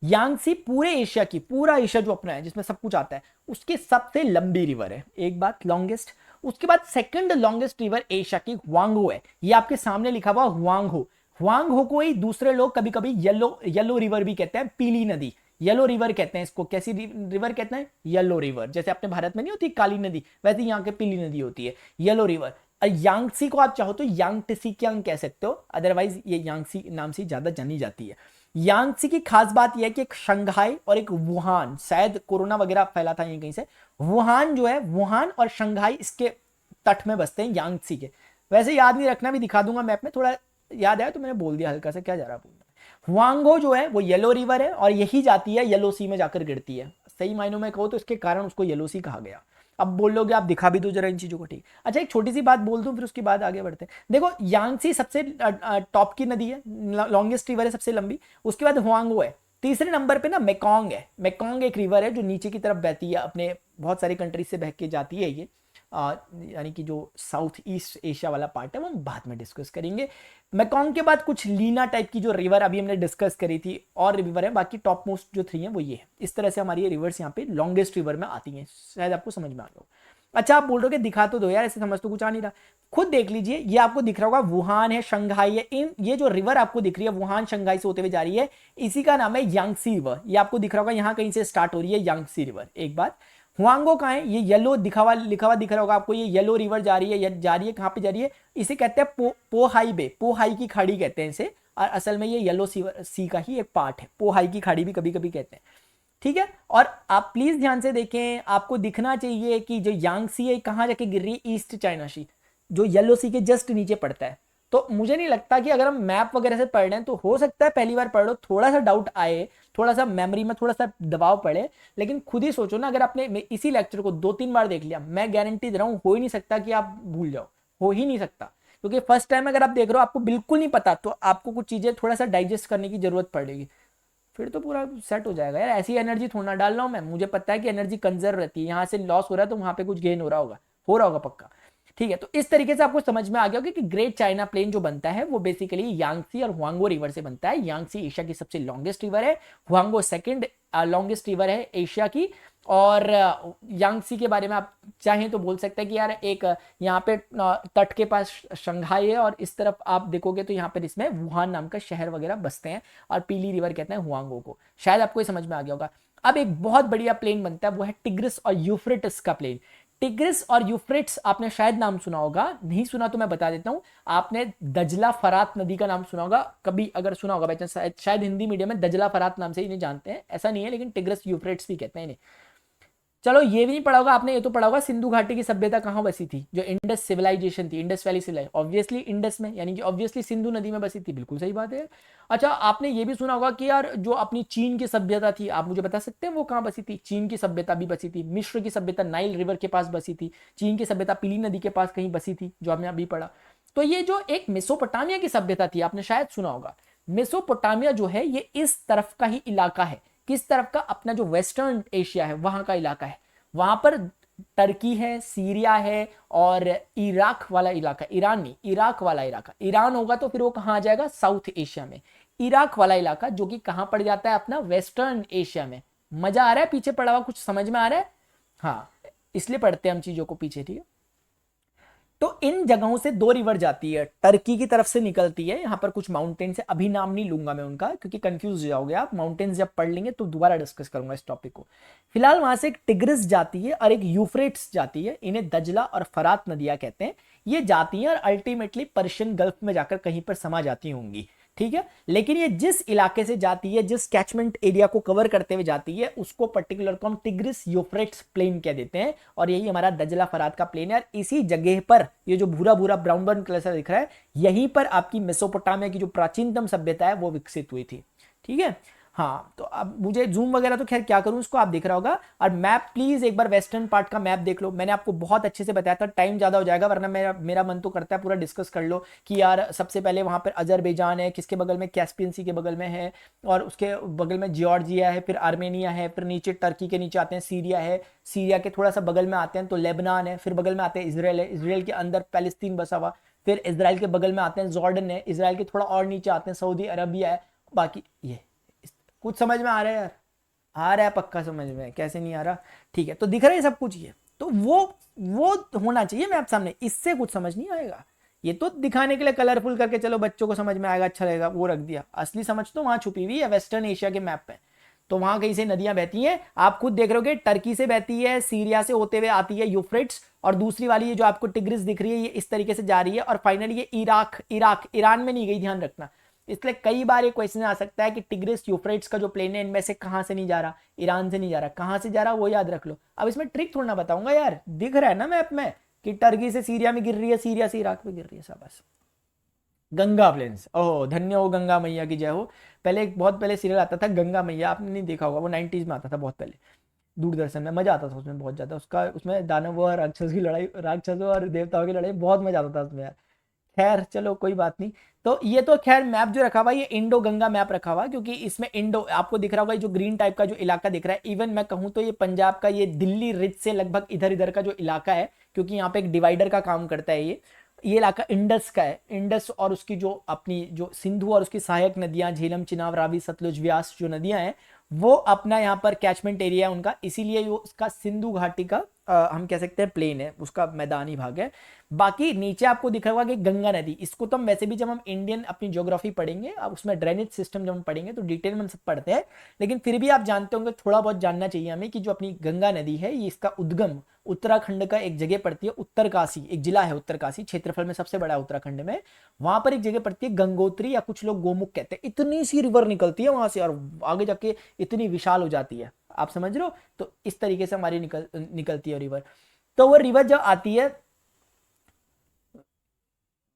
A: यांगसी पूरे एशिया की, पूरा एशिया जो अपना है जिसमें सब कुछ आता है, उसकी सबसे लंबी रिवर है, एक बात लॉन्गेस्ट। उसके बाद सेकंड लॉन्गेस्ट रिवर एशिया की हुआंगहो है, ये आपके सामने लिखा हुआ हुआंगहो। हुआंगहो को ही दूसरे लोग कभी कभी येलो रिवर भी कहते हैं, पीली नदी, येलो रिवर कहते हैं इसको। कैसी रिवर कहते हैं? Yellow river. जैसे अपने भारत में नहीं होती काली नदी, वैसे यहाँ के पीली नदी होती है येलो रिवर। यांगसी को आप चाहो तो यांग टिसिक्यांग कह सकते हो, अदरवाइज ये यांगसी नाम से ज्यादा जानी जाती है। यांगसी की खास बात यह है कि एक शंघाई और एक वुहान, शायद कोरोना वगैरह फैला था यहीं कहीं से, वुहान जो है, वुहान और शंघाई इसके तट में बसते हैं यांगसी के। वैसे याद नहीं रखना, भी दिखा दूंगा मैप में, थोड़ा याद आया तो मैंने बोल दिया हल्का सा, क्या जा रहा बोलना। हुआंगो जो है वो येलो रिवर है और यही जाती है येलो सी में जाकर गिरती है, सही मायनों में कहो तो इसके कारण उसको येलो सी कहा गया। अब बोल लोगे आप दिखा भी दो जरा इन चीजों को, ठीक। अच्छा एक छोटी सी बात बोल दूं फिर उसके बाद आगे बढ़ते हैं। देखो यांगसी सबसे टॉप की नदी है, लॉन्गेस्ट रिवर है, सबसे लंबी। उसके बाद हुआंगो है, तीसरे नंबर पे ना मेकोंग है। मेकोंग एक रिवर है जो नीचे की तरफ बहती है, अपने बहुत सारी कंट्रीज से बह के जाती है ये, यानी कि जो साउथ ईस्ट एशिया वाला पार्ट है वो हम बाद में डिस्कस करेंगे। मेकोंग के बाद कुछ लीना टाइप की जो रिवर अभी हमने डिस्कस करी थी और रिवर है, बाकी टॉप मोस्ट जो 3 है वो ये है। इस तरह से हमारी ये रिवर्स यहाँ पे लॉन्गेस्ट रिवर में आती हैं, शायद आपको समझ में आ गया हो। अच्छा आप बोल रहे हो कि दिखा तो दो यार, ऐसे समझ तो कुछ आ नहीं रहा, खुद देख लीजिए। ये आपको दिख रहा होगा वुहान है, शंघाई है, इन ये जो रिवर आपको दिख रही है वुहान शंघाई से होते हुए जा रही है, इसी का नाम है यांगसी रिवर। ये आपको दिख रहा होगा यहाँ कहीं से स्टार्ट हो रही है यांगसी रिवर। एक बात, हुआंगो कहाँ है? ये येलो लिखा हुआ दिख रहा होगा आपको, ये येलो रिवर जा रही है, कहाँ पे जा रही है? इसे कहते हैं पोहाई बे, पोहाई की खाड़ी कहते हैं इसे, और असल में ये येलो सी का ही एक पार्ट है, पोहाई की खाड़ी भी कभी कभी कहते हैं, ठीक है। और आप प्लीज ध्यान से देखें, आपको दिखना चाहिए कि जो यांगसी है कहाँ जाके गिर रही है, ईस्ट चाइना सी, जो येलो सी के जस्ट नीचे पड़ता है। तो मुझे नहीं लगता कि अगर हम मैप वगैरह से पढ़ रहे हैं तो हो सकता है पहली बार पढ़ लो थोड़ा सा डाउट आए, थोड़ा सा मेमोरी में थोड़ा सा दबाव पड़े, लेकिन खुद ही सोचो ना, अगर आपने इसी लेक्चर को 2-3 बार देख लिया, मैं गारंटी दे रहा हूं हो ही नहीं सकता कि आप भूल जाओ, हो ही नहीं सकता। क्योंकि फर्स्ट टाइम अगर आप देख रहे हो आपको बिल्कुल नहीं पता, तो आपको कुछ चीजें थोड़ा सा डाइजेस्ट करने की जरूरत पड़ेगी, फिर तो पूरा सेट हो जाएगा यार। ऐसी एनर्जी थोड़ा डाल रहा हूं मैं, मुझे पता है कि एनर्जी कंजर्व रहती है, यहाँ से लॉस हो रहा है तो वहां पे कुछ गेन हो रहा होगा पक्का, ठीक है। तो इस तरीके से आपको समझ में आ गया होगा कि ग्रेट चाइना प्लेन जो बनता है वो बेसिकली यांगसी और हुआंगो रिवर से बनता है। यांगसी एशिया की सबसे लॉन्गेस्ट रिवर है, हुआंगो सेकंड लॉन्गेस्ट रिवर है एशिया की। और यांगसी के बारे में आप चाहें तो बोल सकते हैं कि यार एक यहाँ पे तट के पास शंघाई है और इस तरफ आप देखोगे तो यहाँ पे इसमें वुहान नाम का शहर वगैरह बसते हैं, और पीली रिवर कहते हैं हुआंगो को। शायद आपको ये समझ में आ गया होगा। अब एक बहुत बढ़िया प्लेन बनता है, वो है टिग्रिस और यूफ्रेटिस का प्लेन। टिग्रिस और यूफ्रेट्स आपने शायद नाम सुना होगा, नहीं सुना तो मैं बता देता हूं। आपने दजला फरात नदी का नाम सुना होगा कभी, अगर सुना होगा बाई चांस, शायद हिंदी मीडियम में दजला फरात नाम से इन्हें जानते हैं, ऐसा नहीं है, लेकिन टिग्रिस यूफ्रेट्स भी कहते हैं इन्हें। चलो ये भी नहीं पढ़ा होगा आपने, ये तो पढ़ा होगा सिंधु घाटी की सभ्यता कहाँ बसी थी, जो इंडस सिविलाइजेशन थी, Indus valley civilisation, obviously Indus में, यानी कि ऑब्वियसली सिंधु नदी में बसी थी, बिल्कुल सही बात है। अच्छा आपने ये भी सुना होगा कि यार जो अपनी चीन की सभ्यता थी, आप मुझे बता सकते हैं वो कहाँ बसी थी? चीन की सभ्यता भी बसी थी, मिस्र की सभ्यता नाइल रिवर के पास बसी थी, चीन की सभ्यता पीली नदी के पास कहीं बसी थी, जो आपने अभी पढ़ा। तो ये जो एक मेसोपोटामिया की सभ्यता थी, आपने शायद सुना होगा, मेसोपोटामिया जो है ये इस तरफ का ही इलाका है। किस तरफ का? अपना जो वेस्टर्न एशिया है वहां का इलाका है। वहां पर टर्की है, सीरिया है और इराक वाला इलाका, ईरान नहीं, इराक वाला इलाका। ईरान होगा तो फिर वो कहां आ जाएगा? साउथ एशिया में। इराक वाला इलाका जो कि कहां पड़ जाता है? अपना वेस्टर्न एशिया में। मजा आ रहा है? पीछे पड़ा हुआ कुछ समझ में आ रहा है? हाँ, इसलिए पढ़ते हैं हम चीजों को पीछे, ठीक है। तो इन जगहों से दो रिवर जाती है, टर्की की तरफ से निकलती है। यहाँ पर कुछ माउंटेन्स है, अभी नाम नहीं लूंगा मैं उनका क्योंकि कंफ्यूज हो जाओगे आप, माउंटेन्स जब पढ़ लेंगे तो दोबारा डिस्कस करूंगा इस टॉपिक को। फिलहाल वहां से एक टिग्रिस जाती है और एक यूफ्रेट्स जाती है, इन्हें दजला और फरात नदियां कहते हैं। ये जाती हैं और अल्टीमेटली पर्शियन गल्फ में जाकर कहीं पर समा जाती होंगी, ठीक है। लेकिन ये जिस इलाके से जाती है, जिस कैचमेंट एरिया को कवर करते हुए जाती है, उसको पर्टिकुलर को हम टिग्रिस यूफ्रेट्स प्लेन कह देते हैं। और यही हमारा दजला फरात का प्लेन है। और इसी जगह पर ये जो भूरा भूरा ब्राउन ब्राउन कलर से दिख रहा है, यहीं पर आपकी मेसोपोटामिया की जो प्राचीनतम सभ्यता है वो विकसित हुई थी, ठीक है। हाँ, तो अब मुझे जूम वगैरह तो खैर क्या करूं, इसको आप दिख रहा होगा। और मैप प्लीज एक बार वेस्टर्न पार्ट का मैप देख लो, मैंने आपको बहुत अच्छे से बताया था, टाइम ज्यादा हो जाएगा वरना मेरा मेरा मन तो करता है पूरा डिस्कस कर लो कि यार सबसे पहले वहां पर अजरबैजान है, किसके बगल में? कैस्पियन सी के बगल में है, और उसके बगल में जॉर्जिया है, फिर आर्मेनिया है, फिर नीचे टर्की के नीचे आते हैं सीरिया है, सीरिया के थोड़ा सा बगल में आते हैं तो लेबनान है, फिर बगल में आते हैं इसराइल है, इसराइल के अंदर पैलेस्तीन बसा हुआ, फिर इसराइल के बगल में आते हैं जॉर्डन है, इसराइल के थोड़ा और नीचे आते हैं सऊदी अरबिया है। बाकी ये कुछ समझ में आ रहा है यार? आ रहा है पक्का समझ में? कैसे नहीं आ रहा? ठीक है, तो दिख रहा है सब कुछ। ये तो वो होना चाहिए मैप सामने, इससे कुछ समझ नहीं आएगा। ये तो दिखाने के लिए कलरफुल करके चलो बच्चों को समझ में आएगा, अच्छा लगेगा, वो रख दिया। असली समझ तो वहां छुपी हुई है वेस्टर्न एशिया के मैप पे। तो वहां कहीं से नदियां बहती हैं, आप खुद देख रहे हो, टर्की से बहती है, सीरिया से होते हुए आती है यूफ्रेट्स, और दूसरी वाली ये जो आपको टिग्रिस दिख रही है ये इस तरीके से जा रही है, और फाइनली ये इराक ईरान में नहीं गई, ध्यान रखना। इसलिए कई बार ये क्वेश्चन आ सकता है कि टिग्रिस यूफ्रेट्स का जो प्लेन है इनमें से कहां से नहीं जा रहा? ईरान से नहीं जा रहा, कहां से जा रहा वो याद रख लो। अब इसमें ट्रिक थोड़ा ना बताऊंगा यार, दिख रहा है ना मैप में कि टर्की से सीरिया में गिर रही है, सीरिया से इराक में गिर रही है, सब बस। गंगा प्लेन्स, ओह धन्य हो गंगा मैया की जय हो। पहले एक बहुत पहले सीरियल आता था गंगा मैया, आपने नहीं देखा होगा, वो 90s में आता था बहुत पहले दूरदर्शन में, मजा आता था उसमें बहुत ज्यादा। उसका उसमें दानवों और राक्षस की लड़ाई, राक्षसों और देवताओं की लड़ाई, बहुत मजा आता था उसमें यार। खैर चलो कोई बात नहीं। तो ये तो खैर मैप जो रखा हुआ है ये इंडो गंगा मैप रखा हुआ है, क्योंकि इसमें इंडो आपको दिख रहा होगा, जो ग्रीन टाइप का जो इलाका दिख रहा है, इवन मैं कहूं तो ये पंजाब का ये दिल्ली रिज से लगभग इधर इधर का जो इलाका है, क्योंकि यहाँ पे एक डिवाइडर का काम करता है ये इलाका इंडस का है। इंडस और उसकी जो अपनी जो सिंधु और उसकी सहायक नदियां झेलम, चिनाब, रावी, सतलुज, व्यास जो नदियां हैं वो अपना यहाँ पर कैचमेंट एरिया है उनका, इसीलिए वो उसका सिंधु घाटी का हम कह सकते हैं प्लेन है, उसका मैदानी भाग है। बाकी नीचे आपको दिख रहा होगा कि गंगा नदी, इसको तो हम वैसे भी जब हम इंडियन अपनी ज्योग्राफी पढ़ेंगे, अब उसमें ड्रेनेज सिस्टम जब हम पढ़ेंगे तो डिटेल में हम सब पढ़ते हैं, लेकिन फिर भी आप जानते होंगे, थोड़ा बहुत जानना चाहिए हमें कि जो अपनी गंगा नदी है ये इसका उद्गम उत्तराखंड का एक जगह पड़ती है, उत्तरकाशी एक जिला है, उत्तरकाशी क्षेत्रफल में सबसे बड़ा है उत्तराखंड में। वहां पर एक जगह पड़ती है गंगोत्री, या कुछ लोग गोमुख कहते हैं, इतनी सी रिवर निकलती है वहां से और आगे जाके इतनी विशाल हो जाती है, आप समझ रहे हो। तो इस तरीके से हमारी निकलती है रिवर। तो वो रिवर जब आती है,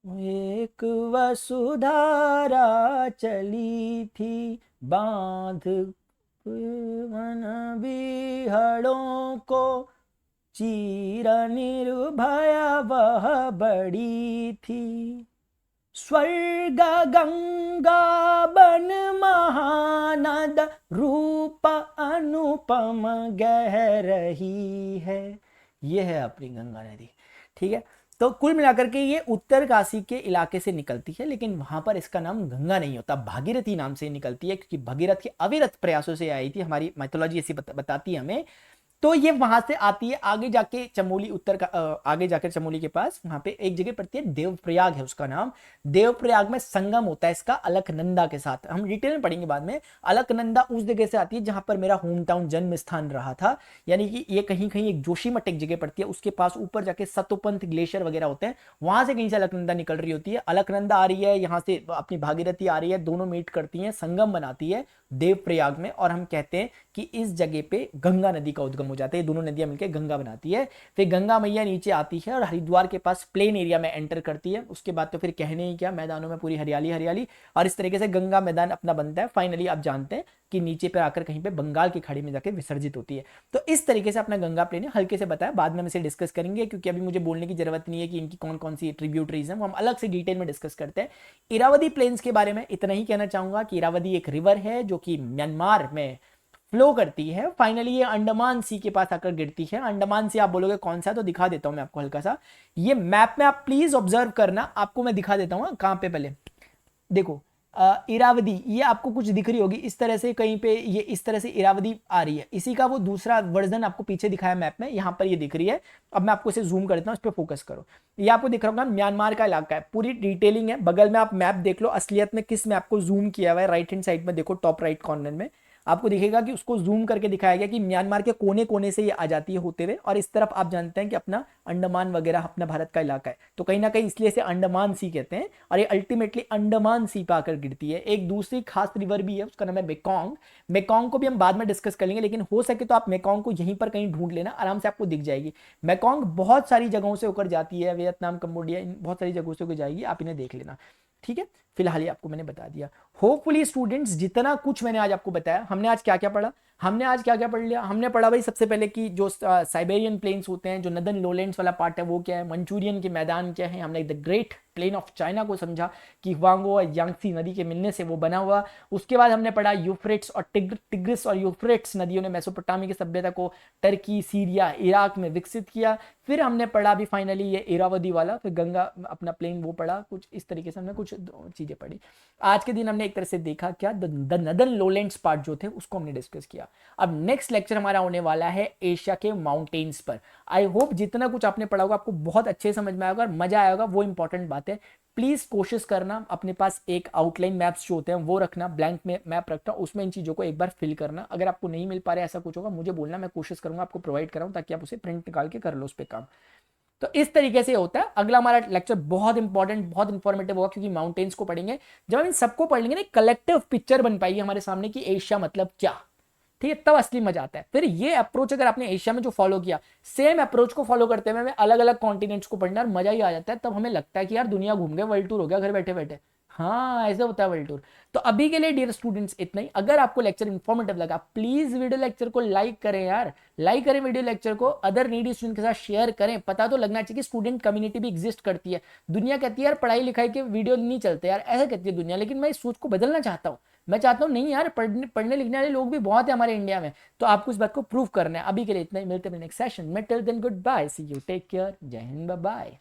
A: एक वसुधारा चली थी बांध वन बिहड़ों को, चीर निर्भया वह बड़ी थी, स्वर्ग गंगा बन महानद, रूप अनुपम गह रही है। ये है अपनी गंगा नदी, ठीक है। तो कुल मिलाकर के ये उत्तरकाशी के इलाके से निकलती है, लेकिन वहां पर इसका नाम गंगा नहीं होता, भागीरथी नाम से निकलती है, क्योंकि भगीरथ के अविरत प्रयासों से आई थी, हमारी माइथोलॉजी ऐसी बताती है हमें। तो ये वहां से आती है आगे जाके चमोली, उत्तर का आगे जाकर चमोली के पास वहां पे एक जगह पड़ती है, देवप्रयाग है उसका नाम। देवप्रयाग में संगम होता है इसका अलकनंदा के साथ, हम डिटेल में पढ़ेंगे बाद में। अलकनंदा उस जगह से आती है जहां पर मेरा होम टाउन जन्म स्थान रहा था, यानी कि ये कहीं कहीं एक जोशीमठ एक जगह पड़ती है, उसके पास ऊपर जाके सतोपंथ ग्लेशियर वगैरह होते हैं, वहां से कहीं से अलकनंदा निकल रही होती है। अलकनंदा आ रही है यहाँ से, अपनी भागीरथी आ रही है, दोनों मीट करती हैं, संगम बनाती है देवप्रयाग में, और हम कहते हैं कि इस जगह पे गंगा नदी का उद्गम हो जाता है, ये दोनों नदियां मिलकर गंगा बनाती है। फिर गंगा मैया नीचे आती है और हरिद्वार के पास प्लेन एरिया में एंटर करती है। उसके बाद तो फिर कहने ही क्या, मैदानों में पूरी हरियाली हरियाली, और इस तरीके से गंगा मैदान अपना बनता है। फाइनली आप जानते हैं कि नीचे पर आकर कहीं पे बंगाल की खाड़ी में जाके विसर्जित होती है। तो इस तरीके से अपना गंगा प्लेन है, हल्के से बताया, बाद में हम इसे डिस्कस करेंगे क्योंकि अभी मुझे बोलने की जरूरत नहीं है कि इनकी कौन कौन सी ट्रिब्यूटरीज हैं, वो हम अलग से डिटेल में डिस्कस करते हैं। इरावदी प्लेन्स के बारे में इतना ही कहना चाहूंगा कि इरावदी एक रिवर है जो कि म्यांमार में फ्लो करती है। फाइनली ये अंडमान सी के पास आकर गिरती है। अंडमान सी आप बोलोगे कौन सा, तो दिखा देता हूं मैं आपको हल्का सा, ये मैप में आप प्लीज ऑब्जर्व करना, आपको मैं दिखा देता हूं कहां पे, पहले देखो इरावदी, ये आपको कुछ दिख रही होगी इस तरह से, कहीं पे ये इस तरह से इरावदी आ रही है, इसी का वो दूसरा वर्जन आपको पीछे दिखाया मैप में, यहां पर ये दिख रही है। अब मैं आपको इसे जूम कर देता हूं, इस पर फोकस करो, ये आपको दिख रहा होगा म्यांमार का इलाका है, पूरी डिटेलिंग है। बगल में आप मैप देख लो, असलियत में किस में आपको जूम किया हुआ है, राइट हैंड साइड में देखो, टॉप राइट कॉर्नर में आपको दिखेगा कि उसको जूम करके दिखाया गया कि म्यांमार के कोने कोने से ये आ जाती है होते हुए, और इस तरफ आप जानते हैं कि अपना अंडमान वगैरह अपना भारत का इलाका है, तो कहीं ना कहीं इसलिए इसे अंडमान सी कहते हैं। और ये अल्टीमेटली अंडमान सी पर आकर गिरती है। एक दूसरी खास रिवर भी है, उसका नाम है मेकॉन्ग। मेकॉन्ग को भी हम बाद में डिस्कस कर लेंगे, लेकिन हो सके तो आप मेकॉन्ग को यहीं पर कहीं ढूंढ लेना, आराम से आपको दिख जाएगी। मेकॉन्ग बहुत सारी जगहों से होकर जाती है, वियतनाम, कंबोडिया, इन बहुत सारी जगहों से होकर जाएगी, आप इन्हें देख लेना, ठीक है। फिलहाल ये आपको मैंने बता दिया। होपफुली स्टूडेंट्स, जितना कुछ मैंने आज आपको बताया, हमने आज क्या क्या पढ़ा, हमने आज क्या क्या पढ़ लिया, हमने पढ़ा भाई सबसे पहले कि जो साइबेरियन प्लेन्स होते हैं, जो नदन लोलैंड्स वाला पार्ट है वो क्या है, मंचूरियन के मैदान क्या है, हमने the great plain of China को समझा कि ह्वांगो और यांगसी नदी के मिलने से वो बना हुआ। उसके बाद हमने पढ़ा यूफ्रेट्स और टिग्रिस और यूफ्रेट्स नदियों ने मेसोपोटामी की सभ्यता को टर्की, सीरिया, इराक में विकसित किया। फिर हमने पढ़ा भी फाइनली ये इरावदी वाला, फिर गंगा अपना प्लेन वो पढ़ा, कुछ इस तरीके से हमने कुछ चीजें पढ़ी। आज के दिन हमने एक तरह से देखा क्या, द नदन लोलैंड्स पार्ट जो थे उसको हमने डिस्कस किया। अब नेक्स्ट लेक्चर हमारा होने वाला है एशिया के माउंटेन्स पर। आई होप जितना कुछ आपने पढ़ा होगा आपको बहुत अच्छे समझ में आएगा और मजा आएगा, वो इंपॉर्टेंट बात है। प्लीज कोशिश करना अपने पास एक आउटलाइन मैप्स जो होते हैं वो रखना, ब्लैंक में मैप रखना, उसमें इन चीजों को एक बार फिल करना। अगर आपको नहीं मिल पा रहा है, ऐसा कुछ होगा मुझे बोलना, मैं कोशिश करूंगा आपको प्रोवाइड कराऊं ताकि आप उसे प्रिंट निकाल के कर लो उस पर काम। तो इस तरीके से होता है। अगला हमारा लेक्चर बहुत इंपॉर्टेंट, बहुत इंफॉर्मेटिव होगा क्योंकि माउंटेन्स को पढ़ेंगे। जब हम इन सबको पढ़ लेंगे ना, कलेक्टिव पिक्चर बन पाएगी हमारे सामने कि एशिया मतलब क्या, ठीक है, तब असली मजा आता है। फिर ये अप्रोच अगर आपने एशिया में जो फॉलो किया, सेम अप्रोच को फॉलो करते हुए हमें अलग अलग कॉन्टिनेंट्स को पढ़ना, और मजा ही आ जाता है। तब हमें लगता है कि यार दुनिया घूम गए, वर्ल्ड टूर हो गया घर बैठे बैठे। हाँ, ऐसे होता है वर्ल्ड टूर। तो अभी के लिए डियर स्टूडेंट्स इतना ही। अगर आपको लेक्चर इंफॉर्मेटिव लगा, प्लीज वीडियो लेक्चर को लाइक करें यार, लाइक करें वीडियो लेक्चर को, अदर नीडी स्टूडेंट के साथ शेयर करें। पता तो लगना चाहिए कि स्टूडेंट कम्युनिटी भी एग्जिस्ट करती है। दुनिया कहती है यार पढ़ाई लिखाई के वीडियो नहीं चलते यार, ऐसा कहती है दुनिया, लेकिन मैं इस सोच को बदलना चाहता हूँ। मैं चाहता हूँ नहीं यार, पढ़ने लिखने वाले लोग भी बहुत है हमारे इंडिया में, तो आपको इस बात को प्रूव करना है। अभी के लिए इतना ही, मिलते हैं नेक्स्ट सेशन में। Till then good bye, see you, take care, जय हिंद, बाय बाय।